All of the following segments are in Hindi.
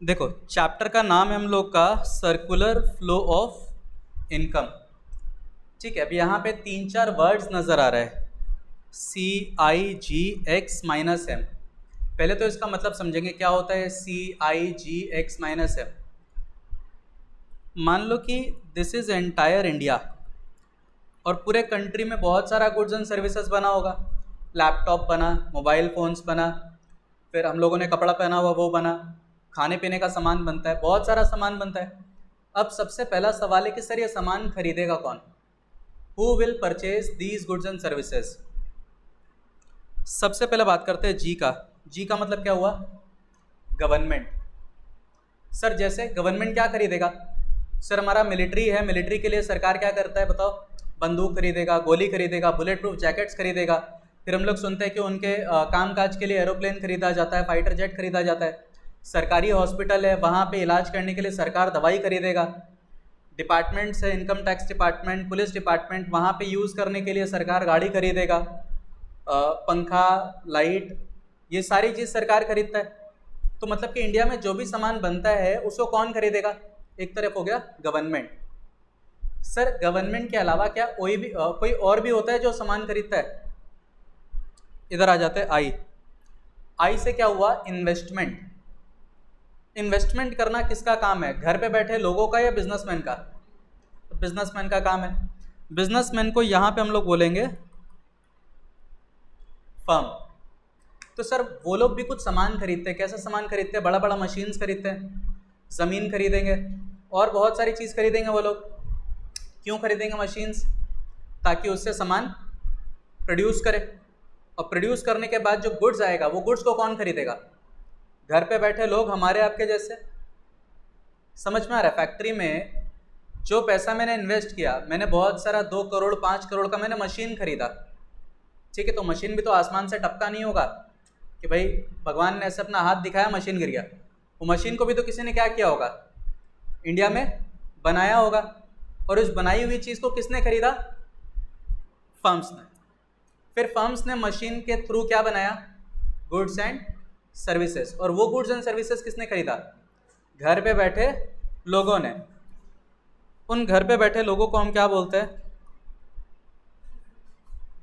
देखो, चैप्टर का नाम है हम लोग का सर्कुलर फ्लो ऑफ इनकम। ठीक है, अब यहाँ पे 3-4 वर्ड्स नज़र आ रहे हैं, CIGX-M। पहले तो इसका मतलब समझेंगे क्या होता है CIGX-M। मान लो कि दिस इज़ एंटायर इंडिया और पूरे कंट्री में बहुत सारा गुड्स एंड सर्विसेज बना होगा। लैपटॉप बना, मोबाइल फ़ोन्स बना, फिर हम लोगों ने कपड़ा पहना हुआ वो बना, खाने पीने का सामान बनता है, बहुत सारा सामान बनता है। अब सबसे पहला सवाल है कि सर ये सामान खरीदेगा कौन? Who will purchase these goods and services? सबसे पहले बात करते हैं जी का। जी का मतलब क्या हुआ? गवर्नमेंट। सर जैसे गवर्नमेंट क्या खरीदेगा? सर हमारा मिलिट्री है, मिलिट्री के लिए सरकार क्या करता है बताओ? बंदूक खरीदेगा, गोली खरीदेगा, बुलेट प्रूफ जैकेट्स खरीदेगा। फिर हम लोग सुनते हैं कि उनके कामकाज के लिए एरोप्लेन खरीदा जाता है, फाइटर जेट खरीदा जाता है। सरकारी हॉस्पिटल है, वहाँ पे इलाज करने के लिए सरकार दवाई खरीदेगा। डिपार्टमेंट्स है, income tax department, police department, वहाँ पे यूज़ करने के लिए सरकार गाड़ी खरीदेगा। पंखा, लाइट, ये सारी चीज़ सरकार खरीदता है। तो मतलब कि इंडिया में जो भी सामान बनता है उसको कौन खरीदेगा? एक तरफ हो गया गवर्नमेंट। सर गवर्नमेंट के अलावा क्या कोई और भी होता है जो सामान खरीदता है? इधर आ जाते हैं आई। आई से क्या हुआ? इन्वेस्टमेंट। इन्वेस्टमेंट करना किसका काम है? घर पे बैठे लोगों का या बिजनेसमैन का? बिजनेसमैन का काम है। बिजनेसमैन को यहाँ पे हम लोग बोलेंगे फर्म। तो सर वो लोग भी कुछ सामान खरीदते हैं। कैसा सामान खरीदते हैं? बड़ा बड़ा मशीन्स खरीदते हैं, ज़मीन खरीदेंगे और बहुत सारी चीज़ खरीदेंगे वो लोग। क्यों खरीदेंगे मशीन्स? ताकि उससे सामान प्रोड्यूस करे, और प्रोड्यूस करने के बाद जो गुड्स आएगा वो गुड्स को कौन खरीदेगा? घर पे बैठे लोग, हमारे आपके जैसे। समझ में आ रहा है? फैक्ट्री में जो पैसा मैंने इन्वेस्ट किया, मैंने बहुत सारा 2 करोड़ 5 करोड़ का मैंने मशीन खरीदा। ठीक है, तो मशीन भी तो आसमान से टपका नहीं होगा कि भाई भगवान ने ऐसे अपना हाथ दिखाया मशीन गिर गया। वो मशीन को भी तो किसी ने क्या किया होगा? इंडिया में बनाया होगा। और उस बनाई हुई चीज़ को किसने खरीदा? फर्म्स ने। फिर फर्म्स ने मशीन के थ्रू क्या बनाया? Goods and services. और वो गुड्स एंड सर्विसेज किसने खरीदा? घर पे बैठे लोगों ने। उन घर पे बैठे लोगों को हम क्या बोलते हैं?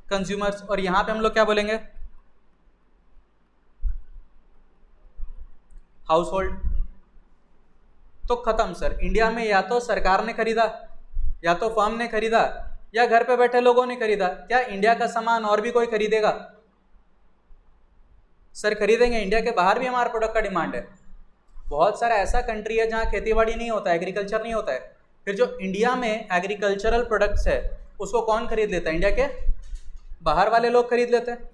कंज्यूमर्स। और यहाँ पे हम लोग क्या बोलेंगे? House hold. तो खत्म सर। इंडिया में या तो सरकार ने खरीदा, या तो फर्म ने खरीदा, या घर पे बैठे लोगों ने खरीदा। क्या इंडिया का सामान और भी कोई खरीदेगा? सर खरीदेंगे। इंडिया के बाहर भी हमारे प्रोडक्ट का डिमांड है। बहुत सारा ऐसा कंट्री है जहाँ खेतीबाड़ी नहीं होता है, एग्रीकल्चर नहीं होता है। फिर जो इंडिया में एग्रीकल्चरल प्रोडक्ट्स है उसको कौन खरीद लेता है? इंडिया के बाहर वाले लोग खरीद लेते हैं।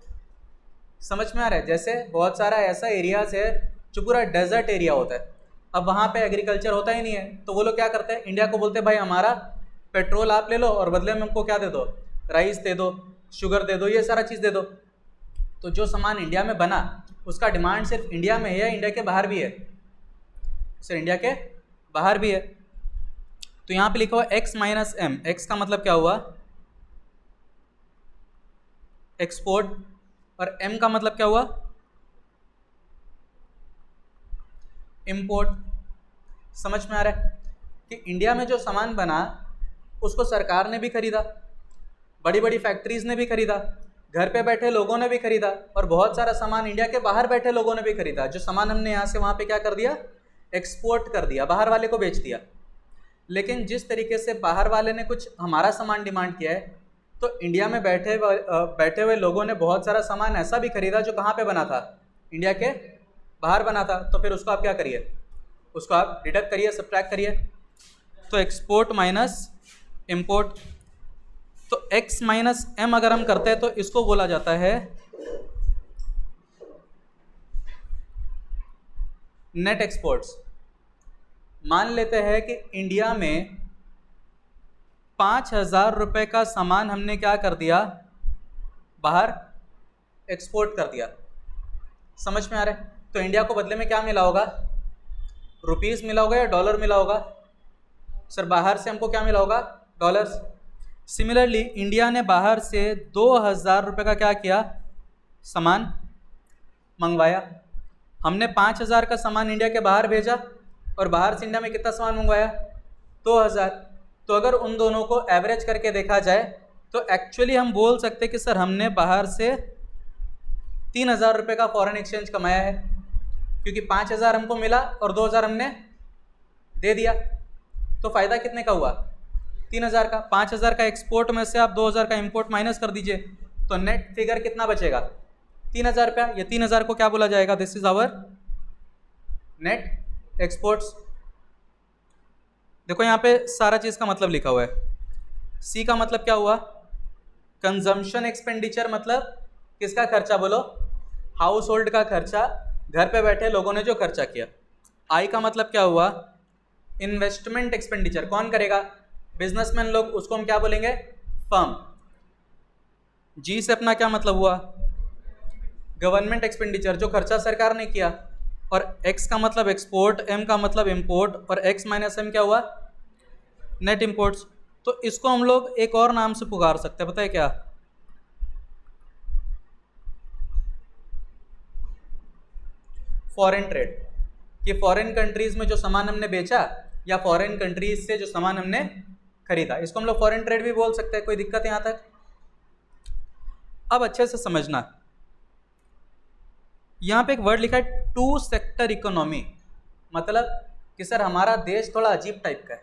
समझ में आ रहा है? जैसे बहुत सारा ऐसा एरियाज है जो पूरा डेजर्ट एरिया होता है, अब वहाँ पे एग्रीकल्चर होता ही नहीं है, तो वो लोग क्या करते हैं? इंडिया को बोलते हैं भाई हमारा पेट्रोल आप ले लो और बदले में हमको क्या दे दो? राइस दे दो, शुगर दे दो, ये सारा चीज़ दे दो। तो जो सामान इंडिया में बना उसका डिमांड सिर्फ इंडिया में है या इंडिया के बाहर भी है? सिर्फ इंडिया के बाहर भी है। तो यहाँ पे लिखा हुआ X-M। एक्स का मतलब क्या हुआ? एक्सपोर्ट। और M का मतलब क्या हुआ? इंपोर्ट। समझ में आ रहा है कि इंडिया में जो सामान बना उसको सरकार ने भी खरीदा, बड़ी बड़ी फैक्ट्रीज ने भी खरीदा, घर पे बैठे लोगों ने भी खरीदा, और बहुत सारा सामान इंडिया के बाहर बैठे लोगों ने भी खरीदा। जो सामान हमने यहाँ से वहाँ पे क्या कर दिया? एक्सपोर्ट कर दिया, बाहर वाले को बेच दिया। लेकिन जिस तरीके से बाहर वाले ने कुछ हमारा सामान डिमांड किया है, तो इंडिया में बैठे हुए लोगों ने बहुत सारा सामान ऐसा भी खरीदा जो कहाँ पे बना था? इंडिया के बाहर बना था। तो फिर उसको आप क्या करिए? उसको आप डिडक्ट करिए, सब्ट्रैक्ट करिए। तो एक्सपोर्ट माइनस इंपोर्ट। तो X-M अगर हम करते हैं तो इसको बोला जाता है नेट एक्सपोर्ट्स। मान लेते हैं कि इंडिया में 5,000 रुपये का सामान हमने क्या कर दिया? बाहर एक्सपोर्ट कर दिया। समझ में आ रहा है? तो इंडिया को बदले में क्या मिला होगा? रुपीस मिला होगा या डॉलर मिला होगा? सर बाहर से हमको क्या मिला होगा? डॉलर्स। सिमिलरली इंडिया ने बाहर से 2,000 रुपये का क्या किया? सामान मंगवाया। हमने 5,000 का सामान इंडिया के बाहर भेजा और बाहर से इंडिया में कितना सामान मंगवाया, 2,000। तो अगर उन दोनों को एवरेज करके देखा जाए तो एक्चुअली हम बोल सकते कि सर हमने बाहर से 3,000 रुपये का फॉरेन एक्सचेंज कमाया है, क्योंकि 5,000 हमको मिला और 2,000 हमने दे दिया। तो फ़ायदा कितने का हुआ, 3,000 का। 5,000 का एक्सपोर्ट में से आप 2,000 का इंपोर्ट माइनस कर दीजिए तो नेट फिगर कितना बचेगा, 3,000 रुपया। ये 3,000 को क्या बोला जाएगा, this is our net exports. देखो यहाँ पे सारा चीज़ का मतलब लिखा हुआ है। सी का मतलब क्या हुआ, कंजम्पशन एक्सपेंडिचर, मतलब किसका खर्चा बोलो, हाउस होल्ड का खर्चा, घर पे बैठे लोगों ने जो खर्चा किया। आई का मतलब क्या हुआ, इन्वेस्टमेंट एक्सपेंडिचर, कौन करेगा, बिजनेसमैन लोग, उसको हम क्या बोलेंगे, फर्म। जी से अपना क्या मतलब हुआ, गवर्नमेंट एक्सपेंडिचर, जो खर्चा सरकार ने किया। और एक्स का मतलब एक्सपोर्ट, एम का मतलब इंपोर्ट, और एक्स माइनस एम क्या हुआ, नेट इंपोर्ट्स। तो इसको हम लोग एक और नाम से पुकार सकते हैं, पता है क्या, फॉरेन ट्रेड। कि फॉरेन कंट्रीज में जो सामान हमने बेचा या फॉरेन कंट्रीज से जो सामान हमने खरीदा, इसको हम लोग फॉरेन ट्रेड भी बोल सकते हैं। कोई दिक्कत है यहाँ तक। अब अच्छे से समझना, यहाँ पे एक वर्ड लिखा है टू सेक्टर इकोनॉमी। मतलब कि सर हमारा देश थोड़ा अजीब टाइप का है,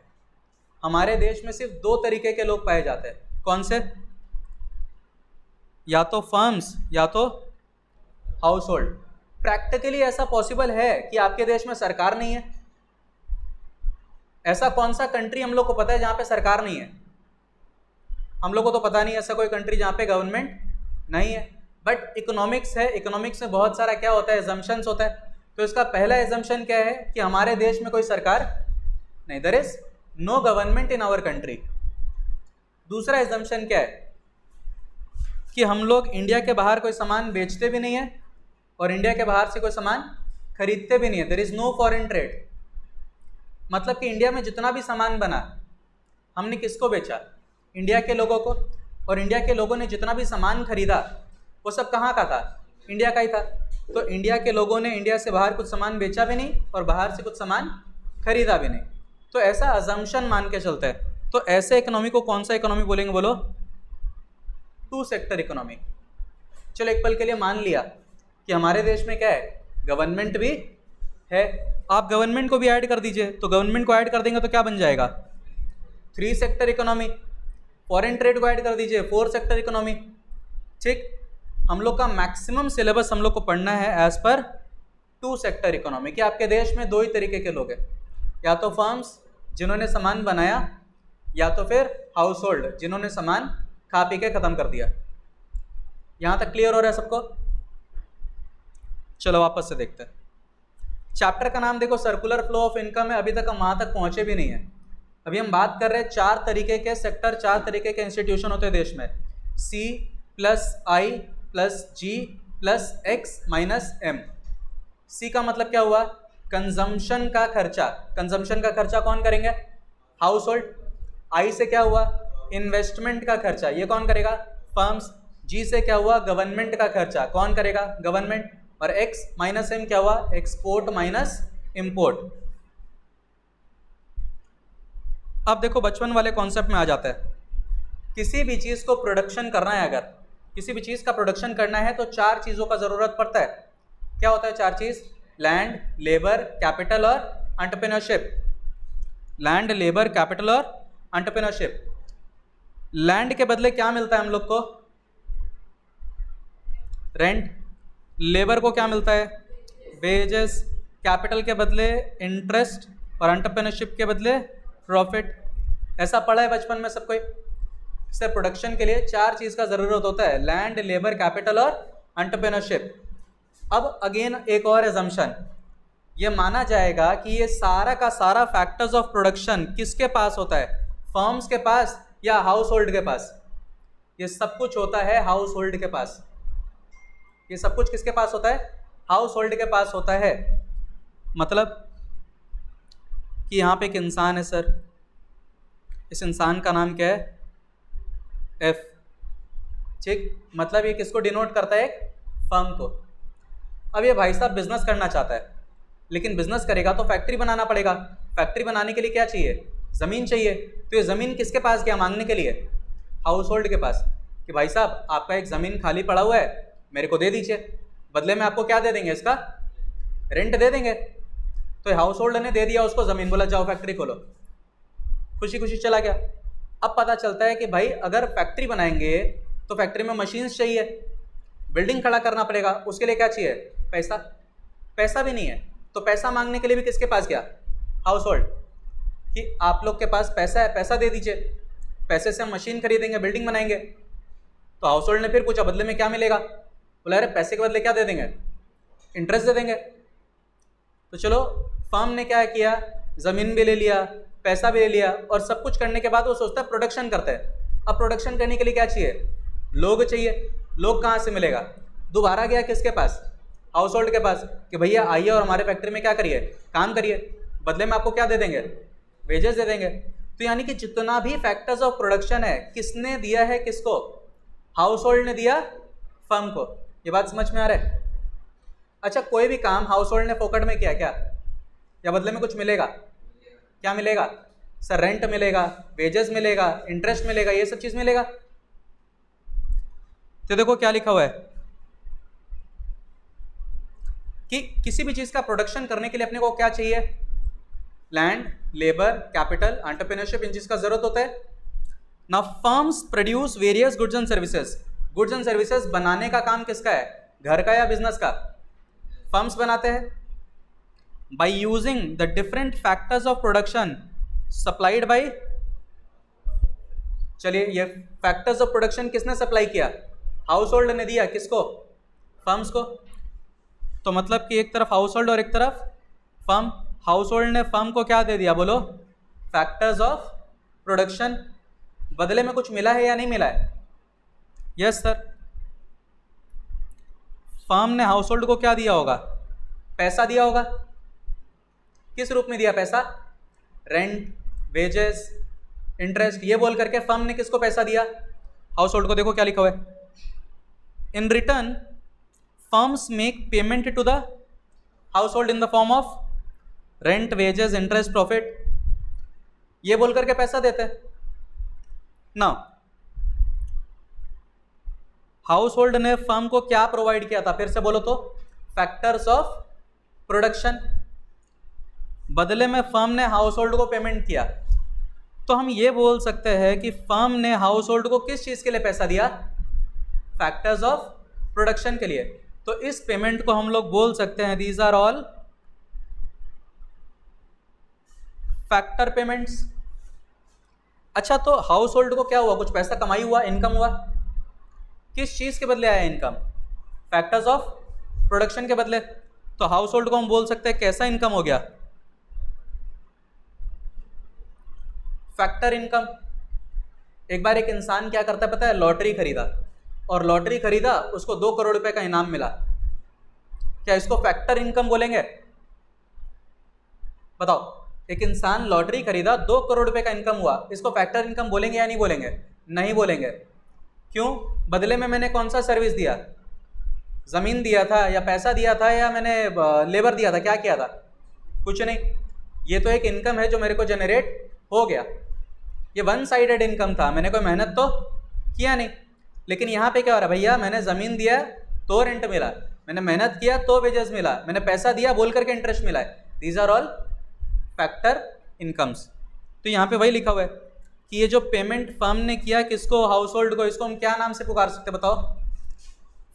हमारे देश में सिर्फ 2 तरीके के लोग पाए जाते हैं। कौन से, या तो फर्म्स या तो हाउस होल्ड। प्रैक्टिकली ऐसा पॉसिबल है कि आपके देश में सरकार नहीं है? ऐसा कौन सा कंट्री हम लोग को पता है जहाँ पे सरकार नहीं है? हम लोग को तो पता नहीं ऐसा कोई कंट्री जहाँ पे गवर्नमेंट नहीं है। बट इकोनॉमिक्स है, इकोनॉमिक्स में बहुत सारा क्या होता है, एजम्पशंस होता है। तो इसका पहला एजम्पशन क्या है कि हमारे देश में कोई सरकार नहीं, there is no government in our country. दूसरा एजम्पशन क्या है कि हम लोग इंडिया के बाहर कोई सामान बेचते भी नहीं है और इंडिया के बाहर से कोई सामान खरीदते भी नहीं है। There is no foreign trade. मतलब कि इंडिया में जितना भी सामान बना हमने किसको बेचा, इंडिया के लोगों को। और इंडिया के लोगों ने जितना भी सामान खरीदा वो सब कहाँ का था, इंडिया का ही था। तो इंडिया के लोगों ने इंडिया से बाहर कुछ सामान बेचा भी नहीं और बाहर से कुछ सामान खरीदा भी नहीं। तो ऐसा अजम्पशन मान के चलता है। तो ऐसे इकोनॉमी को कौन सा इकोनॉमी बोलेंगे बोलो, टू सेक्टर इकोनॉमी। चलो एक पल के लिए मान लिया कि हमारे देश में क्या है, गवर्नमेंट भी है। आप गवर्नमेंट को भी ऐड कर दीजिए, तो गवर्नमेंट को ऐड कर देंगे तो क्या बन जाएगा, 3 सेक्टर इकोनॉमी। फॉरेन ट्रेड को ऐड कर दीजिए, 4 सेक्टर इकोनॉमी। ठीक, हम लोग का मैक्सिमम सिलेबस हम लोग को पढ़ना है एज पर 2 सेक्टर इकोनॉमी। कि आपके देश में 2 ही तरीके के लोग हैं, या तो फर्म्स जिन्होंने सामान बनाया, या तो फिर हाउस होल्ड जिन्होंने सामान खा पी के ख़त्म कर दिया। यहाँ तक क्लियर हो रहा है सबको? चलो वापस से देखते हैं। चैप्टर का नाम देखो, सर्कुलर फ्लो ऑफ इनकम है। अभी तक हम वहाँ तक पहुँचे भी नहीं है। अभी हम बात कर रहे हैं 4 तरीके के सेक्टर, 4 तरीके के इंस्टीट्यूशन होते हैं देश में, C + I + G + X - M। C का मतलब क्या हुआ, कंजम्पशन का खर्चा। कंजम्पशन का खर्चा कौन करेंगे, हाउस होल्ड। I से क्या हुआ, इन्वेस्टमेंट का खर्चा, ये कौन करेगा, फर्म्स। G से क्या हुआ, गवर्नमेंट का खर्चा, कौन करेगा, गवर्नमेंट। और X - M क्या हुआ, एक्सपोर्ट - इंपोर्ट। अब देखो बचपन वाले कॉन्सेप्ट में आ जाता है। किसी भी चीज़ को प्रोडक्शन करना है, अगर किसी भी चीज़ का प्रोडक्शन करना है तो 4 चीज़ों का ज़रूरत पड़ता है। क्या होता है 4 चीज़, लैंड, लेबर, कैपिटल और एंटरप्रेन्योरशिप। लैंड, लेबर, कैपिटल और एंटरप्रेन्योरशिप। लैंड के बदले क्या मिलता है हम लोग को, रेंट। लेबर को क्या मिलता है, वेजेस। कैपिटल के बदले इंटरेस्ट और एंटरप्रेन्योरशिप के बदले प्रॉफिट। ऐसा पढ़ा है बचपन में सब कोई। इससे प्रोडक्शन के लिए 4 चीज़ का ज़रूरत होता है, लैंड, लेबर, कैपिटल और एंटरप्रेन्योरशिप। अब अगेन एक और एजम्पशन, ये माना जाएगा कि ये सारा का सारा फैक्टर्स ऑफ प्रोडक्शन किसके पास होता है, फर्म्स के पास या हाउस होल्ड के पास। ये सब कुछ होता है हाउस होल्ड के पास। ये सब कुछ किसके पास होता है, हाउस होल्ड के पास होता है। मतलब कि यहाँ पे एक इंसान है सर, इस इंसान का नाम क्या है, F। ठीक, मतलब ये किसको डिनोट करता है, एक फर्म को। अब ये भाई साहब बिजनेस करना चाहता है, लेकिन बिजनेस करेगा तो फैक्ट्री बनाना पड़ेगा। फैक्ट्री बनाने के लिए क्या चाहिए? ज़मीन चाहिए। तो ये ज़मीन किसके पास गया मांगने के लिए? हाउस होल्ड के पास, कि भाई साहब आपका एक ज़मीन खाली पड़ा हुआ है, मेरे को दे दीजिए, बदले में आपको क्या दे देंगे? इसका रेंट दे देंगे। तो हाउस होल्ड ने दे दिया उसको ज़मीन, बोला जाओ फैक्ट्री खोलो, खुशी खुशी चला गया। अब पता चलता है कि भाई अगर फैक्ट्री बनाएंगे तो फैक्ट्री में मशीन्स चाहिए, बिल्डिंग खड़ा करना पड़ेगा, उसके लिए क्या चाहिए? पैसा। पैसा भी नहीं है, तो पैसा मांगने के लिए भी किसके पास गया? हाउस होल्ड, कि आप लोग के पास पैसा है, पैसा दे दीजिए, पैसे से हम मशीन खरीदेंगे, बिल्डिंग बनाएंगे। तो हाउस होल्ड ने फिर पूछा बदले में क्या मिलेगा? बोला अरे पैसे के बदले क्या दे देंगे? इंटरेस्ट दे देंगे। तो चलो फर्म ने क्या किया, ज़मीन भी ले लिया, पैसा भी ले लिया, और सब कुछ करने के बाद वो सोचता है प्रोडक्शन करता है। अब प्रोडक्शन करने के लिए क्या चाहिए? लोग चाहिए। लोग कहाँ से मिलेगा? दोबारा गया किसके पास? हाउस होल्ड के पास, कि भैया आइए और हमारे फैक्ट्री में क्या करिए? काम करिए, बदले में आपको क्या दे देंगे? वेजेस दे देंगे। तो यानी कि जितना भी फैक्टर्स ऑफ प्रोडक्शन है, किसने दिया है? किसको? हाउस होल्ड ने दिया फर्म को। ये बात समझ में आ रहा है? अच्छा, कोई भी काम हाउस होल्ड ने फोकट में किया क्या, या बदले में कुछ मिलेगा? क्या मिलेगा? सर रेंट मिलेगा, वेजेस मिलेगा, इंटरेस्ट मिलेगा, ये सब चीज मिलेगा। तो देखो क्या लिखा हुआ है कि किसी भी चीज का प्रोडक्शन करने के लिए अपने को क्या चाहिए? लैंड, लेबर, कैपिटल, एंटरप्रेन्योरशिप, इन चीज का जरूरत होता है ना। Firms produce various goods and services. Goods and services बनाने का काम किसका है? घर का या बिजनेस का? फर्म्स बनाते हैं। By using the different factors of production supplied by, चलिए ये फैक्टर्स ऑफ प्रोडक्शन किसने सप्लाई किया? हाउस होल्ड ने दिया। किसको? फर्म्स को। तो मतलब कि एक तरफ हाउस होल्ड और एक तरफ फर्म। हाउस होल्ड ने फर्म को क्या दे दिया? बोलो, फैक्टर्स ऑफ प्रोडक्शन। बदले में कुछ मिला है या नहीं मिला है? Yes sir. फर्म ने हाउस होल्ड को क्या दिया होगा? पैसा दिया होगा। किस रूप में दिया पैसा? रेंट, वेजेस, इंटरेस्ट, ये बोल करके फर्म ने किसको पैसा दिया? हाउस होल्ड को। देखो क्या लिखा हुआ है, in return firms make payment to the household in the form of rent, wages, interest, profit, ये बोल करके पैसा देते हैं ना। हाउस होल्ड ने फर्म को क्या प्रोवाइड किया था? फिर से बोलो तो, फैक्टर्स ऑफ प्रोडक्शन। बदले में फर्म ने हाउस होल्ड को पेमेंट किया। तो हम ये बोल सकते हैं कि फर्म ने हाउस होल्ड को किस चीज के लिए पैसा दिया? फैक्टर्स ऑफ प्रोडक्शन के लिए। तो इस पेमेंट को हम लोग बोल सकते हैं these are all factor payments. अच्छा, तो हाउस होल्ड को क्या हुआ? कुछ पैसा कमाई हुआ, इनकम हुआ। किस चीज के बदले आया इनकम? फैक्टर्स ऑफ प्रोडक्शन के बदले। तो हाउस होल्ड को हम बोल सकते हैं कैसा इनकम हो गया? Factor income. एक बार एक इंसान क्या करता है पता है? लॉटरी खरीदा, और लॉटरी खरीदा, उसको 2 करोड़ रुपए का इनाम मिला। क्या इसको फैक्टर इनकम बोलेंगे? बताओ, एक इंसान लॉटरी खरीदा, 2 करोड़ रुपए का इनकम हुआ, इसको फैक्टर इनकम बोलेंगे या नहीं बोलेंगे? नहीं बोलेंगे। क्यों? बदले में मैंने कौन सा सर्विस दिया? जमीन दिया था, या पैसा दिया था, या मैंने लेबर दिया था? क्या किया था? कुछ नहीं। ये तो एक इनकम है जो मेरे को जनरेट हो गया। ये वन साइडेड इनकम था, मैंने कोई मेहनत तो किया नहीं। लेकिन यहाँ पे क्या हो रहा है भैया? मैंने ज़मीन दिया तो रेंट मिला, मैंने मेहनत किया तो वेजेस मिला, मैंने पैसा दिया बोल करके इंटरेस्ट मिला है। These are all factor incomes. तो यहाँ पे वही लिखा हुआ है कि ये जो पेमेंट फर्म ने किया किसको? हाउस होल्ड को। इसको हम क्या नाम से पुकार सकते बताओ?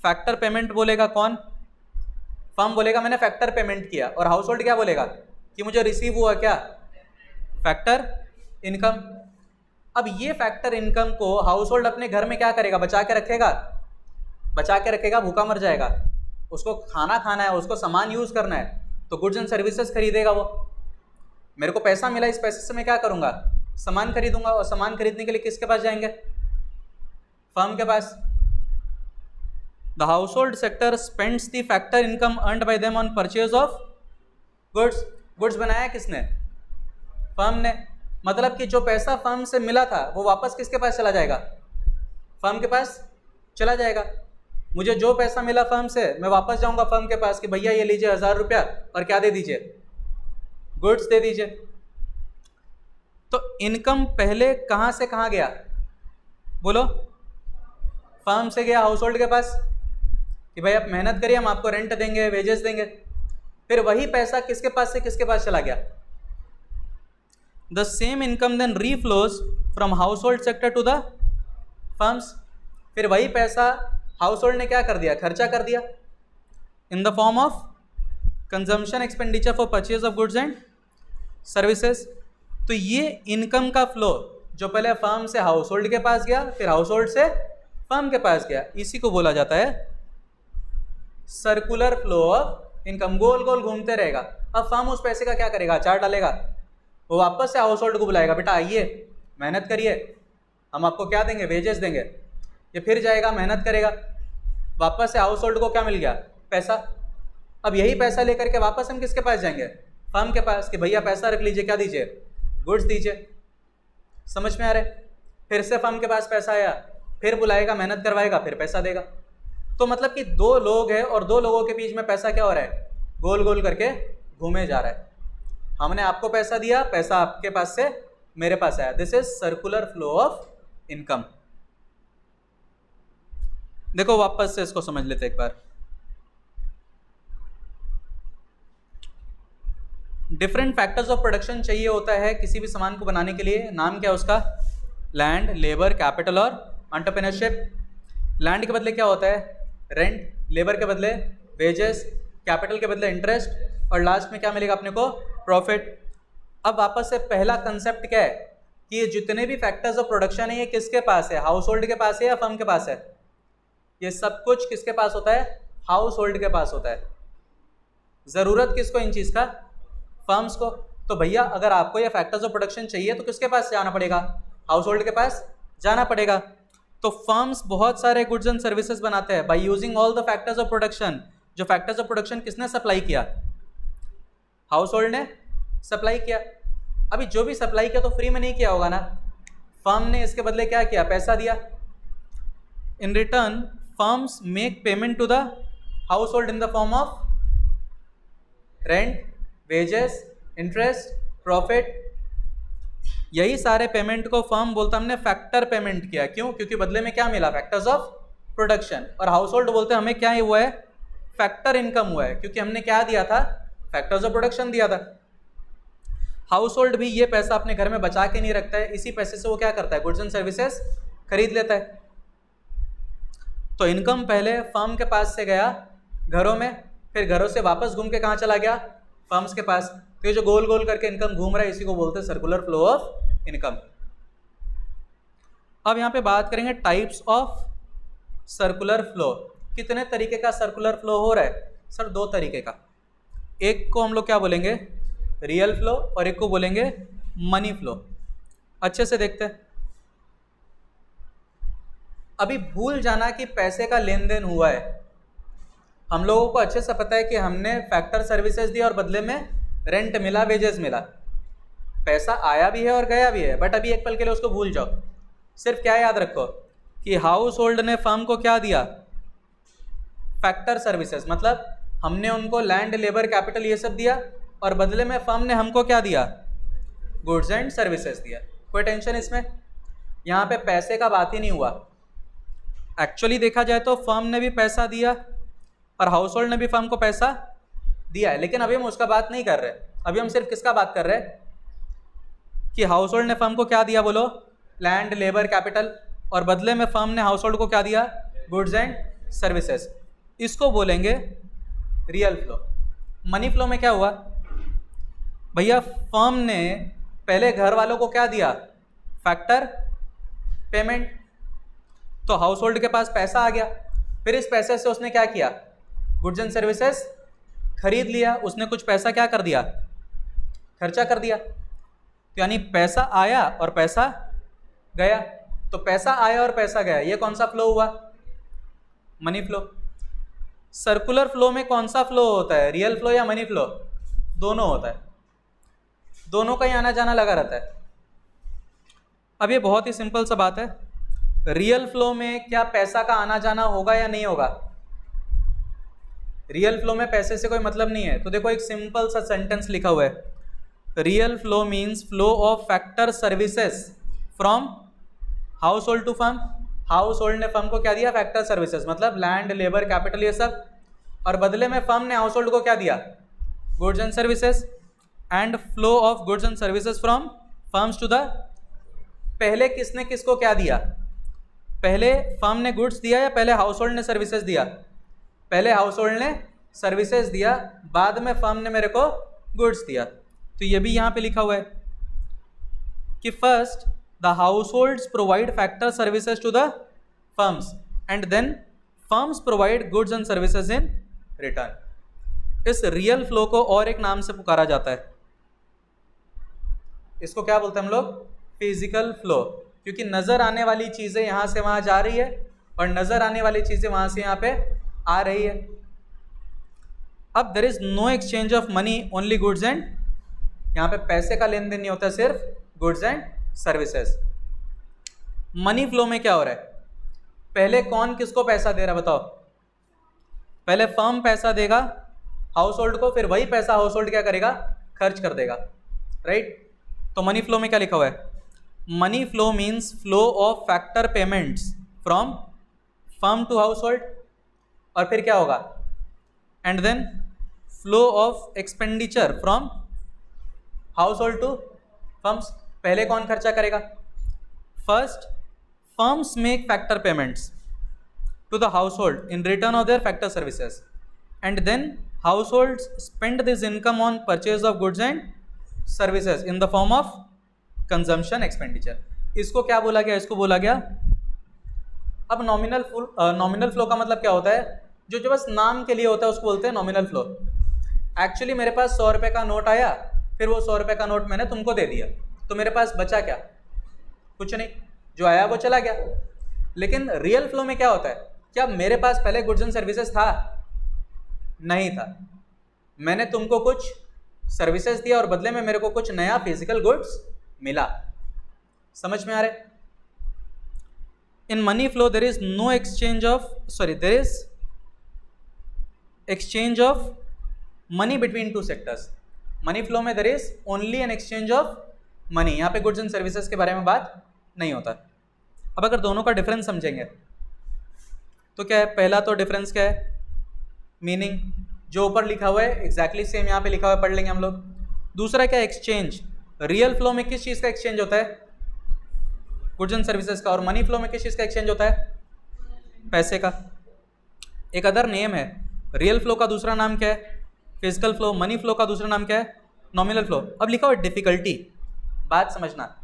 फैक्टर पेमेंट बोलेगा कौन? फर्म बोलेगा मैंने फैक्टर पेमेंट किया, और हाउस होल्ड क्या बोलेगा? कि मुझे रिसीव हुआ क्या? Factor income. अब ये फैक्टर इनकम को हाउस होल्ड अपने घर में क्या करेगा? बचा के रखेगा। बचा के रखेगा, भूखा मर जाएगा। उसको खाना खाना है, उसको सामान यूज करना है, तो गुड्स एंड सर्विसेज खरीदेगा वो। मेरे को पैसा मिला, इस पैसे से मैं क्या करूंगा? सामान खरीदूंगा, और सामान खरीदने के लिए किसके पास जाएंगे? फर्म के पास। The household sector spends the factor income earned by them on purchase of goods. Goods बनाया किसने? फर्म ने। मतलब कि जो पैसा फर्म से मिला था वो वापस किसके पास चला जाएगा? फर्म के पास चला जाएगा। मुझे जो पैसा मिला फर्म से मैं वापस जाऊंगा फर्म के पास कि भैया ये लीजिए 1000 रुपया और क्या दे दीजिए, गुड्स दे दीजिए। तो इनकम पहले कहां से कहां गया बोलो, फर्म से गया हाउस होल्ड के पास कि भाई आप मेहनत करिए हम आपको रेंट देंगे, वेजेस देंगे। फिर वही पैसा किसके पास से किसके पास चला गया, the same income then reflows from household sector to the firms. फिर वही पैसा हाउस होल्ड ने क्या कर दिया, खर्चा कर दिया इन the form of consumption expenditure for purchase of goods and services. तो ये इनकम का फ्लो जो पहले फर्म से हाउस होल्ड के पास गया फिर हाउस होल्ड से फर्म के पास गया, इसी को बोला जाता है सर्कुलर फ्लो ऑफ इनकम। गोल गोल घूमते रहेगा। अब फर्म उस पैसे का क्या करेगा, चार्ट डालेगा, वो वापस से हाउस होल्ड को बुलाएगा, बेटा आइए मेहनत करिए हम आपको क्या देंगे, वेजेस देंगे। ये फिर जाएगा मेहनत करेगा, वापस से हाउस होल्ड को क्या मिल गया, पैसा। अब यही पैसा लेकर के वापस हम किसके पास जाएंगे, फर्म के पास कि भैया पैसा रख लीजिए, क्या दीजिए, गुड्स दीजिए। समझ में आ रहा है। फिर से फर्म के पास पैसा आया, फिर बुलाएगा, मेहनत करवाएगा, फिर पैसा देगा। तो मतलब कि दो लोग हैं और दो लोगों के बीच में पैसा क्या हो रहा है, गोल गोल करके घूमे जा रहा है। हमने आपको पैसा दिया, पैसा आपके पास से मेरे पास आया। This is circular flow of income. देखो वापस से इसको समझ लेते एक बार। डिफरेंट फैक्टर्स ऑफ प्रोडक्शन चाहिए होता है किसी भी सामान को बनाने के लिए। नाम क्या है उसका, लैंड, लेबर, कैपिटल और एंटरप्रेन्योरशिप। लैंड के बदले क्या होता है, रेंट, लेबर के बदले वेजेस, कैपिटल के बदले इंटरेस्ट और लास्ट में क्या मिलेगा अपने को, प्रॉफिट। अब वापस से पहला कंसेप्ट क्या है कि ये जितने भी फैक्टर्स ऑफ प्रोडक्शन है ये किसके पास है, हाउस होल्ड के पास है या फर्म के पास है। ये सब कुछ किसके पास होता है, हाउस होल्ड के पास होता है। ज़रूरत किसको इन चीज़ का, फर्म्स को। तो भैया अगर आपको ये फैक्टर्स ऑफ प्रोडक्शन चाहिए तो किसके पास जाना पड़ेगा, हाउस होल्ड के पास जाना पड़ेगा। तो फर्म्स बहुत सारे गुड्स एंड सर्विसेज बनाते हैं by using all the factors of production. जो फैक्टर्स ऑफ प्रोडक्शन किसने सप्लाई किया, हाउस होल्ड ने सप्लाई किया। अभी जो भी सप्लाई किया तो फ्री में नहीं किया होगा ना, फर्म ने इसके बदले क्या किया, पैसा दिया। In return firms make payment to the household in the form of rent, wages, interest, profit. यही सारे पेमेंट को फर्म बोलता हमने फैक्टर पेमेंट किया। क्यों, क्योंकि बदले में क्या मिला, फैक्टर्स ऑफ प्रोडक्शन। और हाउस होल्ड बोलते हैं हमें क्या हुआ है, फैक्टर इनकम हुआ है, क्योंकि हमने क्या दिया था, फैक्टर्स ऑफ प्रोडक्शन दिया था। हाउस होल्ड भी ये पैसा अपने घर में बचा के नहीं रखता है, इसी पैसे से वो क्या करता है, गुड्स एंड सर्विसेज खरीद लेता है। तो इनकम पहले फर्म के पास से गया घरों में, फिर घरों से वापस घूम के कहाँ चला गया, फर्म्स के पास। तो ये जो गोल गोल करके इनकम घूम रहा है इसी को बोलते हैं सर्कुलर फ्लो ऑफ इनकम। अब यहाँ पे बात करेंगे टाइप्स ऑफ सर्कुलर फ्लो। कितने तरीके का सर्कुलर फ्लो हो रहा है, सर दो तरीके का। एक को हम लोग क्या बोलेंगे, रियल फ्लो, और एक को बोलेंगे मनी फ्लो। अच्छे से देखते हैं। अभी भूल जाना कि पैसे का लेन देन हुआ है। हम लोगों को अच्छे से पता है कि हमने फैक्टर सर्विसेज दी और बदले में रेंट मिला, वेजेस मिला, पैसा आया भी है और गया भी है। बट अभी एक पल के लिए उसको भूल जाओ। सिर्फ क्या याद रखो कि हाउस होल्ड ने फर्म को क्या दिया, फैक्टर सर्विसेज। मतलब हमने उनको लैंड, लेबर, कैपिटल ये सब दिया और बदले में फर्म ने हमको क्या दिया, गुड्स एंड सर्विसेज दिया। कोई टेंशन इसमें, यहाँ पे पैसे का बात ही नहीं हुआ। एक्चुअली देखा जाए तो फर्म ने भी पैसा दिया और हाउस होल्ड ने भी फर्म को पैसा दिया है, लेकिन अभी हम उसका बात नहीं कर रहे। अभी हम सिर्फ किसका बात कर रहे हैं कि हाउस होल्ड ने फर्म को क्या दिया, बोलो, लैंड, लेबर, कैपिटल, और बदले में फर्म ने हाउस होल्ड को क्या दिया, गुड्स एंड सर्विसेज। इसको बोलेंगे रियल फ्लो। मनी फ्लो में क्या हुआ भैया, फर्म ने पहले घर वालों को क्या दिया, फैक्टर पेमेंट। तो हाउस होल्ड के पास पैसा आ गया, फिर इस पैसे से उसने क्या किया, गुड्स एंड सर्विसेज खरीद लिया। उसने कुछ पैसा क्या कर दिया, खर्चा कर दिया। तो यानी पैसा आया और पैसा गया। तो पैसा आया और पैसा गया, ये कौन सा फ्लो हुआ, मनी फ्लो। सर्कुलर फ्लो में कौन सा फ्लो होता है, रियल फ्लो या मनी फ्लो, दोनों होता है। दोनों का ही आना जाना लगा रहता है। अब ये बहुत ही सिंपल सा बात है। रियल फ्लो में क्या पैसा का आना जाना होगा या नहीं होगा? रियल फ्लो में पैसे से कोई मतलब नहीं है। तो देखो एक सिंपल सा सेंटेंस लिखा हुआ है, real flow means flow of factor services from household to firm. Household ने फर्म को क्या दिया? फैक्टर सर्विसेज, मतलब लैंड, लेबर, कैपिटल, ये सब, और बदले में फर्म ने हाउस होल्ड को क्या दिया? Goods and services. And flow of goods and services from firms to the, पहले किसने किसको क्या दिया? पहले फर्म ने गुड्स दिया या पहले हाउस होल्ड ने सर्विसेज दिया? पहले हाउस होल्ड ने सर्विसेज दिया, बाद में फर्म ने मेरे को गुड्स दिया। तो ये भी यहाँ पे लिखा हुआ है कि first the households provide factor services to the firms and then firms provide goods and services in return. इस रियल फ्लो को और एक नाम से पुकारा जाता है, इसको क्या बोलते हैं हम लोग? फिजिकल फ्लो, क्योंकि नजर आने वाली चीजें यहां से वहां जा रही है और नजर आने वाली चीजें वहां से यहां पे आ रही है। अब there is no exchange of money, only goods and, यहाँ पे पैसे का लेन देन नहीं होता, सिर्फ goods and services. Money flow में क्या हो रहा है? पहले कौन किसको पैसा दे रहा है बताओ? पहले फर्म पैसा देगा हाउस होल्ड को, फिर वही पैसा हाउस होल्ड क्या करेगा? खर्च कर देगा, राइट? तो मनी फ्लो में क्या लिखा हुआ है? Money flow means flow of factor payments from firm to household, और फिर क्या होगा? And then flow of expenditure from household to firms. पहले कौन खर्चा करेगा? First firms make factor payments to the household in return of their factor services, and then households spend this income on purchase of goods and services in the form of consumption expenditure। इसको क्या बोला गया? इसको बोला गया, अब नॉमिनल फ्लो का मतलब क्या होता है? जो बस नाम के लिए होता है उसको बोलते हैं नॉमिनल फ्लो। एक्चुअली मेरे पास 100 रुपये का नोट आया, फिर वो 100 रुपये का नोट मैंने तुमको दे दिया, तो मेरे पास बचा क्या? कुछ नहीं, जो आया वो चला गया। लेकिन रियल फ्लो में क्या होता है? क्या मेरे पास पहले गुड्स एंड सर्विसेज था? नहीं था। मैंने तुमको कुछ सर्विसेज दिया और बदले में मेरे को कुछ नया फिजिकल गुड्स मिला। समझ में आ रहा है? In money flow there is no exchange of, there is exchange of money between two sectors. Money flow में there is only an exchange of money. यहाँ पे गुड्स एंड सर्विसेज के बारे में बात नहीं होता। अब अगर दोनों का डिफरेंस समझेंगे तो क्या है? पहला तो डिफरेंस क्या है? मीनिंग, जो ऊपर लिखा हुआ है एग्जैक्टली सेम यहाँ पे लिखा हुआ है, पढ़ लेंगे हम लोग। दूसरा क्या है? एक्सचेंज। रियल फ्लो में किस चीज़ का एक्सचेंज होता है? गुड्स एंड सर्विसेज का। और मनी फ्लो में किस चीज़ का एक्सचेंज होता है? पैसे का। एक अदर नेम है, रियल फ्लो का दूसरा नाम क्या है? Physical flow. मनी फ्लो का दूसरा नाम क्या है? Nominal flow. अब लिखा हुआ है डिफिकल्टी, बात समझना।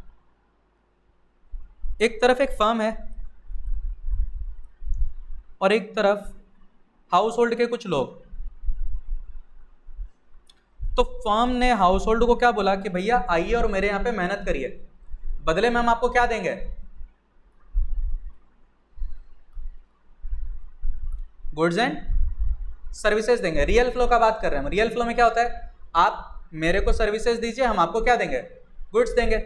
एक तरफ एक फर्म है और एक तरफ हाउस होल्ड के कुछ लोग। तो फर्म ने हाउस होल्ड को क्या बोला कि भैया आइए और मेरे यहां पे मेहनत करिए, बदले में हम आपको क्या देंगे? गुड्स एंड सर्विसेज देंगे। रियल फ्लो का बात कर रहे हैं हम। रियल फ्लो में क्या होता है? आप मेरे को सर्विसेज दीजिए, हम आपको क्या देंगे? गुड्स देंगे।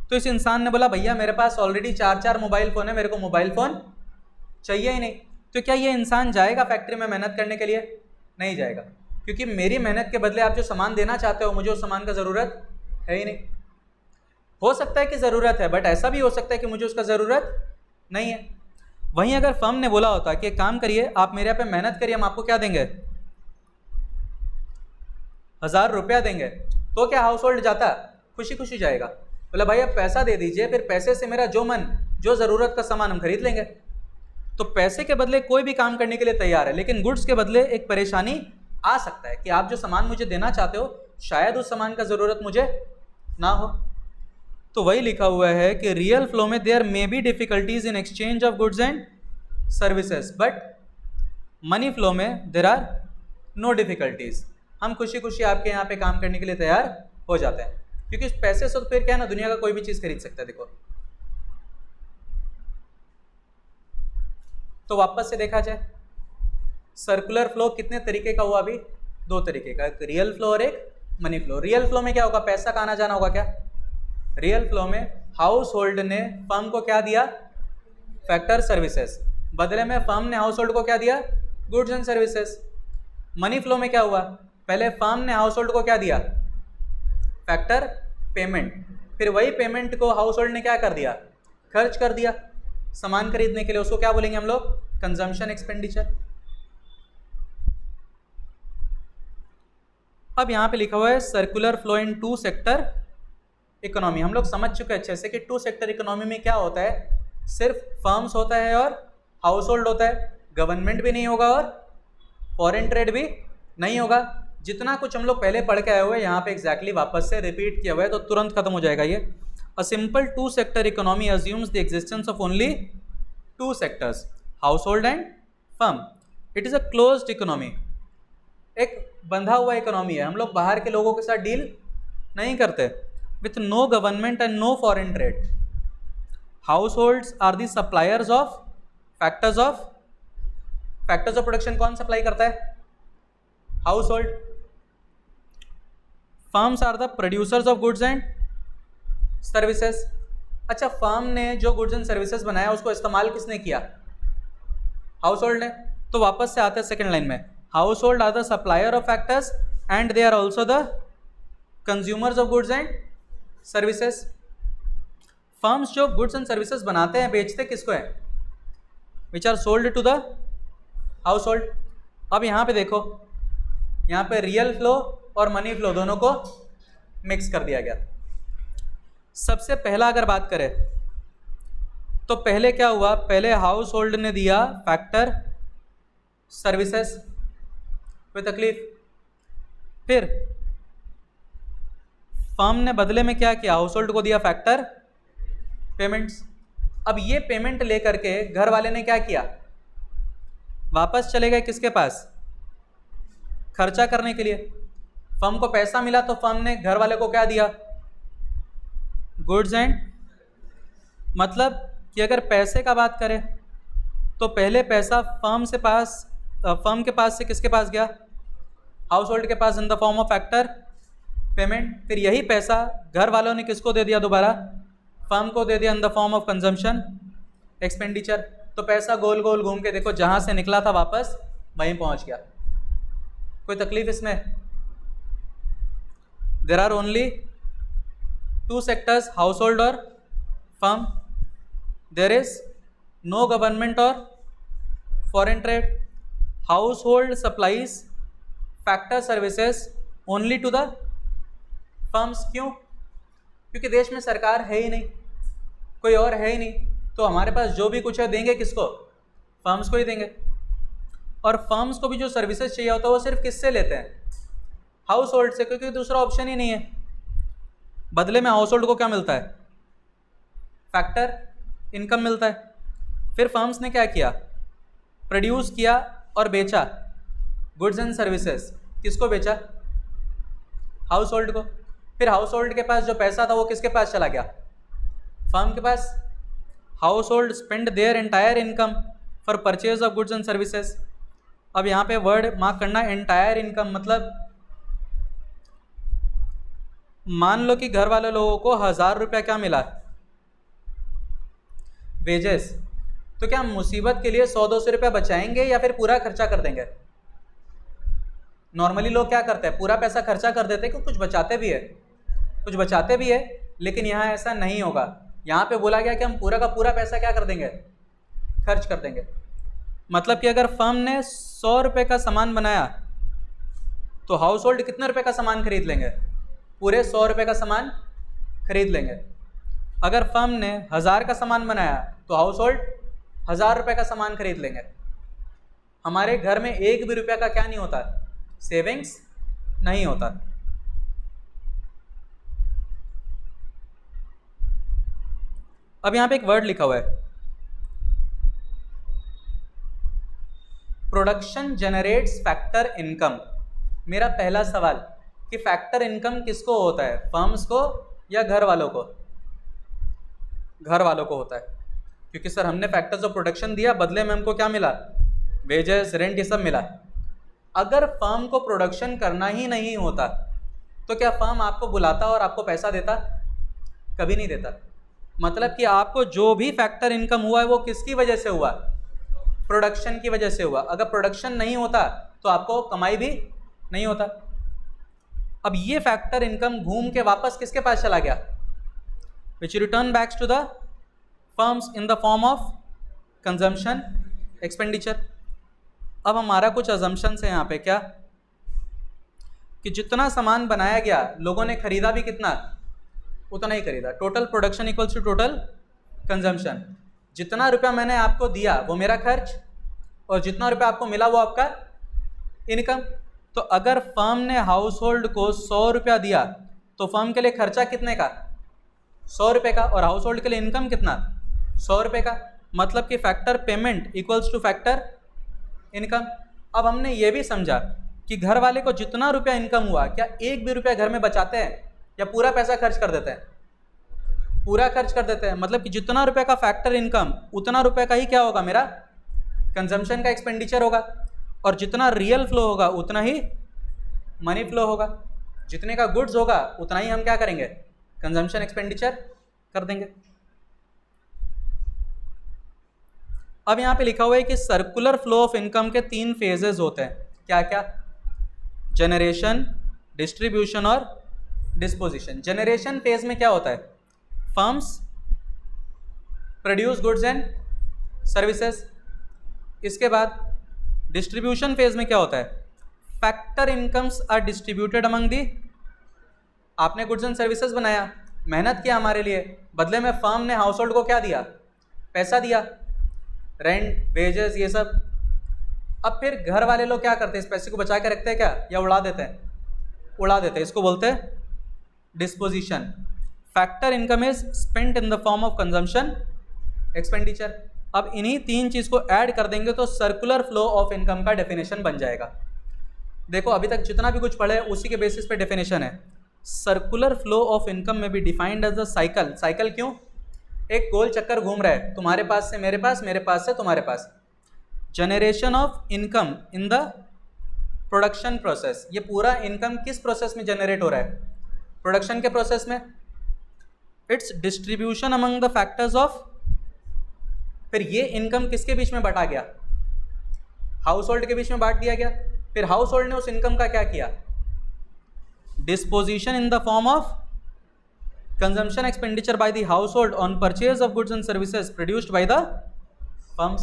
तो इस इंसान ने बोला भैया मेरे पास ऑलरेडी 4 मोबाइल फ़ोन है, मेरे को मोबाइल फ़ोन चाहिए ही नहीं। तो क्या ये इंसान जाएगा फैक्ट्री में मेहनत करने के लिए? नहीं जाएगा, क्योंकि मेरी मेहनत के बदले आप जो सामान देना चाहते हो मुझे उस सामान का ज़रूरत है ही नहीं। हो सकता है कि ज़रूरत है, बट ऐसा भी हो सकता है कि मुझे उसका ज़रूरत नहीं है। वहीं अगर फर्म ने बोला होता कि एक काम करिए, आप मेरे यहाँ पे मेहनत करिए, हम आपको क्या देंगे? 1000 रुपया देंगे, तो क्या हाउस होल्ड जाता? खुशी खुशी जाएगा, बोला भाई आप पैसा दे दीजिए, फिर पैसे से मेरा जो ज़रूरत का सामान हम खरीद लेंगे। तो पैसे के बदले कोई भी काम करने के लिए तैयार है, लेकिन गुड्स के बदले एक परेशानी आ सकता है कि आप जो सामान मुझे देना चाहते हो शायद उस सामान का ज़रूरत मुझे ना हो। तो वही लिखा हुआ है कि रियल फ्लो में there may be difficulties in exchange of goods and services, but money flow में देयर आर नो डिफिकल्टीज। हम खुशी खुशी आपके यहाँ पे काम करने के लिए तैयार हो जाते हैं, क्योंकि इस पैसे से तो फिर क्या है ना, दुनिया का कोई भी चीज़ खरीद सकता है। देखो, तो वापस से देखा जाए सर्कुलर फ्लो कितने तरीके का हुआ? अभी 2 तरीके का, एक रियल फ्लो और एक मनी फ्लो। रियल फ्लो में क्या होगा? पैसा का आना जाना होगा। क्या रियल फ्लो में हाउस होल्ड ने फर्म को क्या दिया? फैक्टर सर्विसेज, बदले में फर्म ने हाउस होल्ड को क्या दिया, goods and services. Money flow में क्या हुआ, पहले फर्म ने हाउस होल्ड को क्या दिया, फैक्टर पेमेंट, फिर वही पेमेंट को हाउस होल्ड ने क्या कर दिया, खर्च कर दिया सामान खरीदने के लिए, उसको क्या बोलेंगे हम लोग, कंजम्पशन एक्सपेंडिचर। अब यहाँ पे लिखा हुआ है circular flow in two sector economy. हम लोग समझ चुके हैं अच्छे से कि टू सेक्टर इकोनॉमी में क्या होता है, सिर्फ फर्म्स होता है और हाउस होल्ड होता है, गवर्नमेंट भी नहीं होगा और फॉरेन ट्रेड भी नहीं होगा। जितना कुछ हम लोग पहले पढ़ के आए हुए हैं यहाँ पे एग्जैक्टली वापस से रिपीट किया हुआ है, तो तुरंत खत्म हो जाएगा ये। A simple two sector economy assumes the existence of only two sectors, household and firm. It is a closed economy, एक बंधा हुआ इकोनॉमी है। हम लोग बाहर के लोगों के साथ डील नहीं करते, with no government and no foreign trade. Households are the suppliers of factors of production. कौन सप्लाई करता है, household. Firms are the producers of goods and services. अच्छा, फर्म ने जो गुड्स एंड सर्विसेज बनाया उसको इस्तेमाल किसने किया, हाउस होल्ड ने। तो वापस से आते हैं सेकेंड लाइन में, household are the supplier of factors and they are also the consumers of goods and services. Firms जो गुड्स एंड सर्विसेज बनाते हैं, बेचते किसको है, which are sold to the household. अब यहाँ पे देखो, यहाँ पे रियल फ्लो और मनी फ्लो दोनों को मिक्स कर दिया गया। सबसे पहला अगर बात करें तो पहले क्या हुआ, पहले हाउस होल्ड ने दिया फैक्टर सर्विसेज, कोई तकलीफ। फिर फर्म ने बदले में क्या किया, हाउस होल्ड को दिया फैक्टर पेमेंट्स। अब ये पेमेंट लेकर के घर वाले ने क्या किया, वापस चले गए किसके पास, खर्चा करने के लिए। फर्म को पैसा मिला तो फर्म ने घर वाले को क्या दिया, गुड्स एंड। मतलब कि अगर पैसे का बात करें तो पहले पैसा फर्म के पास से किसके पास गया, हाउस होल्ड के पास, in the form of factor payment. फिर यही पैसा घर वालों ने किसको दे दिया, दोबारा फर्म को दे दिया, इन the form of consumption expenditure. तो पैसा गोल गोल घूम के देखो, जहाँ से निकला था वापस वहीं पहुँच गया। कोई तकलीफ इसमें, there are only two sectors, household और firm. There is no government और foreign trade. Household supplies factor services only to the firms. क्यों, क्योंकि देश में सरकार है ही नहीं, कोई और है ही नहीं, तो हमारे पास जो भी कुछ है देंगे किसको, फर्म्स को ही देंगे। और फर्म्स को भी जो सर्विसेज चाहिए होता है वो सिर्फ किससे लेते हैं, हाउस होल्ड से, क्योंकि दूसरा ऑप्शन ही नहीं है। बदले में हाउस होल्ड को क्या मिलता है, फैक्टर इनकम मिलता है। फिर फर्म्स ने क्या किया, प्रोड्यूस किया और बेचा गुड्स एंड सर्विसेज। किसको बेचा, हाउस होल्ड को। फिर हाउस होल्ड के पास जो पैसा था वो किसके पास चला गया, फर्म के पास। Household spend their entire income for purchase of goods and services. अब यहाँ पे वर्ड मार्क करना, एंटायर इनकम मतलब मान लो कि घर वाले लोगों को 1000 रुपया क्या मिला, वेजेस, तो क्या मुसीबत के लिए 100-200 रुपया बचाएंगे या फिर पूरा खर्चा कर देंगे। नॉर्मली लोग क्या करते हैं, पूरा पैसा खर्चा कर देते हैं, क्योंकि कुछ बचाते भी है, लेकिन यहाँ ऐसा नहीं होगा। यहाँ पे बोला गया कि हम पूरा का पूरा पैसा क्या कर देंगे, खर्च कर देंगे। मतलब कि अगर फर्म ने 100 रुपये का सामान बनाया तो हाउस होल्ड कितने रुपए का सामान खरीद लेंगे, पूरे 100 रुपये का सामान खरीद लेंगे। अगर फर्म ने 1000 का सामान बनाया तो हाउस होल्ड 1000 रुपये का सामान खरीद लेंगे। हमारे घर में एक भी रुपया का क्या नहीं होता, सेविंग्स नहीं होता। अब यहाँ पे एक वर्ड लिखा हुआ है, प्रोडक्शन जनरेट्स फैक्टर इनकम। मेरा पहला सवाल कि फैक्टर इनकम किसको होता है, फर्म्स को या घर वालों को? घर वालों को होता है, क्योंकि सर हमने फैक्टर्स ऑफ प्रोडक्शन दिया, बदले में हमको क्या मिला, वेजेस, रेंट, ये सब मिला। अगर फर्म को प्रोडक्शन करना ही नहीं होता तो क्या फर्म आपको बुलाता और आपको पैसा देता? कभी नहीं देता। मतलब कि आपको जो भी फैक्टर इनकम हुआ है वो किसकी वजह से हुआ? प्रोडक्शन की वजह से हुआ। अगर प्रोडक्शन नहीं होता तो आपको कमाई भी नहीं होता। अब ये फैक्टर इनकम घूम के वापस किसके पास चला गया? Which returns backs to the firms in the form of consumption expenditure. अब हमारा कुछ अजम्पशंस है यहाँ पे, क्या कि जितना सामान बनाया गया लोगों ने खरीदा भी कितना? उतना ही खरीदा। Total production equals to total consumption. जितना रुपया मैंने आपको दिया वो मेरा खर्च, और जितना रुपया आपको मिला वो आपका इनकम। तो अगर फर्म ने हाउस होल्ड को 100 रुपया दिया तो फर्म के लिए खर्चा कितने का? 100 रुपये का, और हाउस होल्ड के लिए इनकम कितना? 100 रुपये का। मतलब कि factor payment equals two factor income. अब हमने ये भी समझा कि घर वाले को जितना रुपया इनकम हुआ, क्या एक भी रुपया घर में बचाते हैं या पूरा पैसा खर्च कर देते हैं? पूरा खर्च कर देते हैं। मतलब कि जितना रुपये का फैक्टर इनकम उतना रुपये का ही क्या होगा? मेरा कंजम्पशन का एक्सपेंडिचर होगा। और जितना रियल फ्लो होगा उतना ही मनी फ्लो होगा। जितने का गुड्स होगा उतना ही हम क्या करेंगे? कंजम्पशन एक्सपेंडिचर कर देंगे। अब यहाँ पे लिखा हुआ है कि सर्कुलर फ्लो ऑफ इनकम के 3 फेजेस होते हैं। क्या क्या? जनरेशन, डिस्ट्रीब्यूशन और डिस्पोजिशन। जनरेशन फेज में क्या होता है? Firms produce goods and services. इसके बाद डिस्ट्रीब्यूशन फेज में क्या होता है? Factor incomes are distributed among the. आपने गुड्स एंड सर्विसेज बनाया, मेहनत किया हमारे लिए, बदले में फर्म ने हाउस होल्ड को क्या दिया? पैसा दिया, रेंट, वेजेस, ये सब। अब फिर घर वाले लोग क्या करते हैं? इस पैसे को बचा के रखते हैं क्या, या उड़ा देते हैं? उड़ा देते हैं। इसको बोलते हैं disposition. Factor income is spent in the form of consumption expenditure. अब इन्हीं 3 चीज़ को ऐड कर देंगे तो सर्कुलर फ्लो ऑफ इनकम का डेफिनेशन बन जाएगा। देखो अभी तक जितना भी कुछ पढ़े उसी के बेसिस पे डेफिनेशन है। सर्कुलर फ्लो ऑफ इनकम में भी defined as a cycle. Cycle क्यों? एक गोल चक्कर घूम रहा है, तुम्हारे पास से मेरे पास, मेरे पास से तुम्हारे पास। Generation of income in the production process. ये पूरा इनकम किस प्रोसेस में जनरेट हो रहा है? प्रोडक्शन के प्रोसेस में। It's distribution among the factors of. फिर ये इनकम किसके बीच में बांटा गया? हाउस होल्ड के बीच में बांट दिया गया। फिर हाउस होल्ड ने उस इनकम का क्या किया? Disposition in the form of consumption expenditure by the house hold on purchase of goods and services produced by the firms.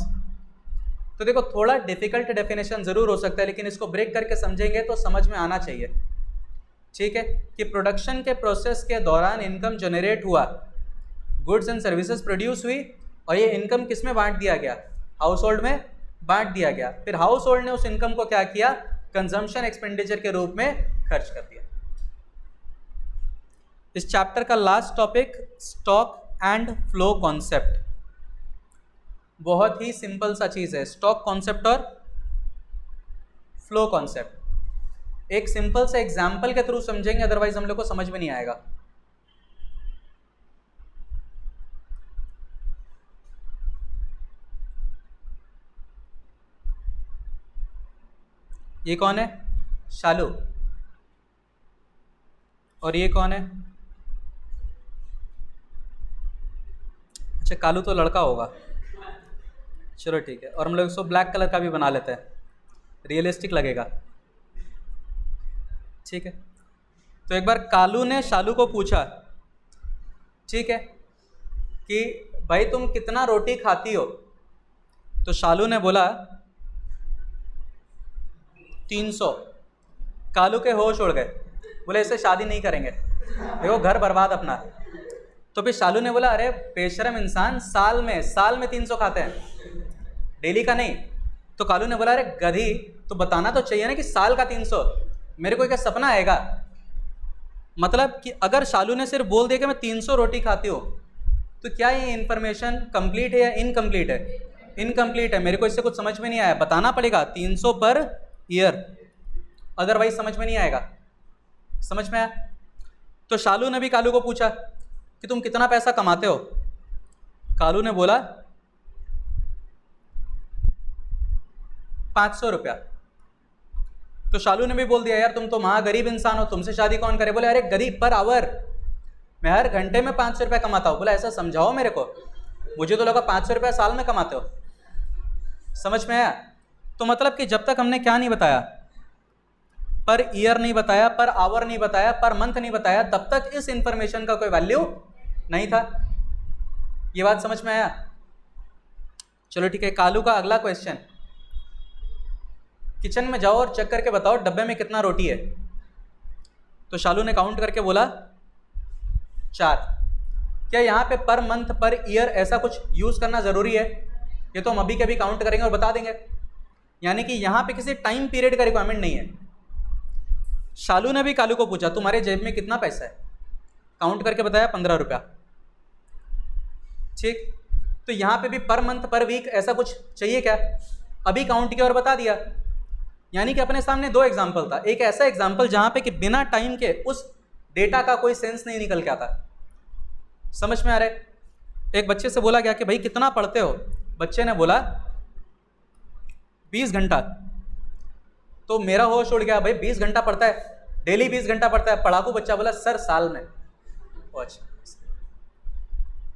तो देखो थोड़ा डिफिकल्ट डेफिनेशन जरूर हो सकता है, लेकिन इसको ब्रेक करके समझेंगे तो समझ में आना चाहिए। ठीक है, कि प्रोडक्शन के प्रोसेस के दौरान इनकम जनरेट हुआ, गुड्स एंड सर्विसेज प्रोड्यूस हुई, और ये इनकम किस में बांट दिया गया? हाउस होल्ड में बांट दिया गया। फिर हाउस होल्ड ने उस इनकम को क्या किया? कंजम्पशन एक्सपेंडिचर के रूप में खर्च कर दिया। इस चैप्टर का last topic stock and flow concept. बहुत ही सिंपल सा चीज है, स्टॉक कॉन्सेप्ट और फ्लो कॉन्सेप्ट। एक सिंपल से एग्जाम्पल के थ्रू समझेंगे, अदरवाइज हम लोग को समझ में नहीं आएगा। ये कौन है? शालू। और ये कौन है? अच्छा, कालू तो लड़का होगा। चलो ठीक है, और हम लोग इसको ब्लैक कलर का भी बना लेते हैं, रियलिस्टिक लगेगा। ठीक है, तो एक बार कालू ने शालू को पूछा, ठीक है, कि भाई तुम कितना रोटी खाती हो? तो शालू ने बोला 300। कालू के होश उड़ गए, बोले इससे शादी नहीं करेंगे, देखो घर बर्बाद अपना। तो फिर शालू ने बोला अरे बेशरम इंसान, साल में 300 खाते हैं, डेली का नहीं। तो कालू ने बोला अरे गधी, तो बताना तो चाहिए ना कि साल का 300, मेरे को क्या सपना आएगा? मतलब कि अगर शालू ने सिर्फ बोल दिया कि मैं 300 रोटी खाती हूँ, तो क्या ये इन्फॉर्मेशन कंप्लीट है या इनकम्प्लीट है? इनकम्प्लीट है। मेरे को इससे कुछ समझ में नहीं आया, बताना पड़ेगा 300 पर ईयर, अदरवाइज समझ में नहीं आएगा। समझ में आया? तो शालू ने भी कालू को पूछा कि तुम कितना पैसा कमाते हो? कालू ने बोला 500 रुपया। तो शालू ने भी बोल दिया यार तुम तो महागरीब इंसान हो, तुमसे शादी कौन करे? बोले अरे गरीब पर आवर, मैं हर घंटे में 500 रुपये कमाता हूँ। बोला ऐसा समझाओ मेरे को, मुझे तो लगा 500 रुपये साल में कमाते हो। समझ में आया? तो मतलब कि जब तक हमने क्या नहीं बताया, पर ईयर नहीं बताया, पर आवर नहीं बताया, पर मंथ नहीं बताया, तब तक इस इंफॉर्मेशन का कोई वैल्यू नहीं था। ये बात समझ में आया? चलो ठीक है, कालू का अगला क्वेश्चन, किचन में जाओ और चेक करके बताओ डब्बे में कितना रोटी है। तो शालू ने काउंट करके बोला 4। क्या यहाँ पे पर मंथ पर ईयर ऐसा कुछ यूज करना जरूरी है? ये तो हम अभी के अभी काउंट करेंगे और बता देंगे, यानी कि यहाँ पे किसी टाइम पीरियड का रिक्वायरमेंट नहीं है। शालू ने भी कालू को पूछा तुम्हारे जेब में कितना पैसा है, काउंट करके बताया 15 रुपया। ठीक, तो यहाँ पे भी पर मंथ पर वीक ऐसा कुछ चाहिए क्या? अभी काउंट किया और बता दिया। यानी कि अपने सामने 2 एग्जाम्पल था, एक ऐसा एग्जाम्पल जहाँ पे कि बिना टाइम के उस डेटा का कोई सेंस नहीं निकल के आता। समझ में आ रहा है? एक बच्चे से बोला गया कि भाई कितना पढ़ते हो, बच्चे ने बोला 20 घंटा। तो मेरा होश उड़ गया, भाई 20 घंटा पढ़ता है, डेली 20 घंटा पढ़ता है। पढ़ाकू बच्चा बोला सर साल में। अच्छा,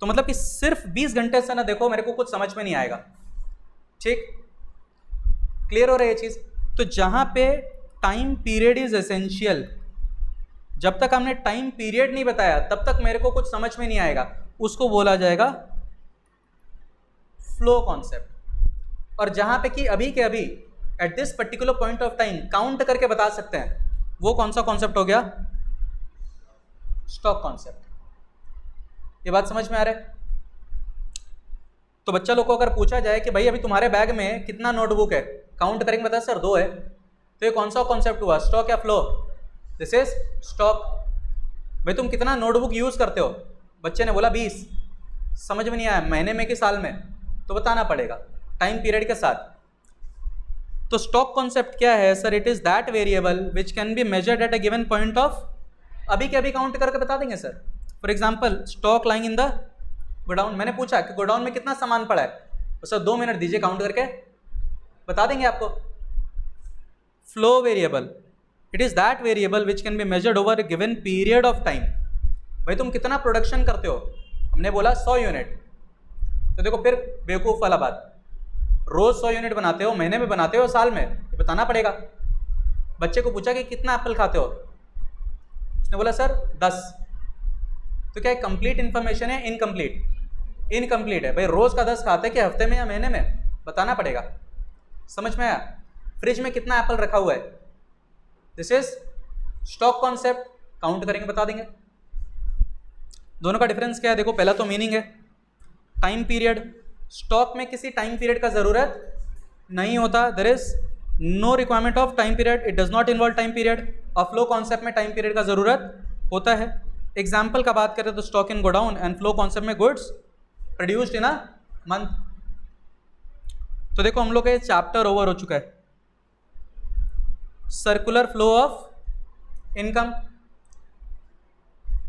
तो मतलब कि सिर्फ 20 घंटे से ना देखो मेरे को कुछ समझ में नहीं आएगा। ठीक, क्लियर हो रहा है ये चीज? तो जहां पे टाइम पीरियड इज एसेंशियल, जब तक हमने टाइम पीरियड नहीं बताया तब तक मेरे को कुछ समझ में नहीं आएगा, उसको बोला जाएगा फ्लो कॉन्सेप्ट। और जहां पे कि अभी के अभी at this particular point of time count करके बता सकते हैं, वो कौन सा कॉन्सेप्ट हो गया? Stock concept. ये बात समझ में आ रहा है? तो बच्चा लोग को अगर पूछा जाए कि भाई अभी तुम्हारे बैग में कितना नोटबुक है, काउंट करेंगे, बता सर 2 है। तो ये कौन सा कॉन्सेप्ट हुआ, स्टॉक या फ्लो? This is stock. भाई तुम कितना नोटबुक यूज करते हो? बच्चे ने बोला 20। समझ में नहीं आया, महीने में कि साल में? तो बताना पड़ेगा टाइम पीरियड के साथ। तो स्टॉक कॉन्सेप्ट क्या है sir? It is that variable which can be measured at a given point of, अभी के अभी काउंट करके बता देंगे sir. For example stock lying in the godown, मैंने पूछा कि गोडाउन में कितना सामान पड़ा है, तो सर 2 मिनट दीजिए, काउंट करके बता देंगे आपको। Flow variable, it is that variable which can be measured over a given period of time. भाई तुम कितना प्रोडक्शन करते हो? हमने बोला 100 यूनिट। तो देखो फिर बेवकूफ़ वाला बात, रोज 100 यूनिट बनाते हो, महीने में बनाते हो, साल में? ये बताना पड़ेगा। बच्चे को पूछा कि कितना एप्पल खाते हो, उसने बोला सर 10। तो क्या कंप्लीट इंफॉर्मेशन है इनकम्प्लीट? इनकम्प्लीट है भाई। रोज का 10 खाते कि हफ्ते में या महीने में? बताना पड़ेगा। समझ में आया? फ्रिज में कितना एप्पल रखा हुआ है? This is stock concept, count करेंगे बता देंगे। दोनों का डिफरेंस क्या है? देखो पहला तो मीनिंग है टाइम पीरियड, स्टॉक में किसी टाइम पीरियड का जरूरत नहीं होता, there is no requirement of time period, it does not involve time period. और फ्लो कॉन्सेप्ट में टाइम पीरियड का जरूरत होता है। एग्जाम्पल का बात करें तो stock in godown and flow concept में goods produced in a month. तो देखो हम लोग का ये चैप्टर ओवर हो चुका है, सर्कुलर फ्लो ऑफ इनकम।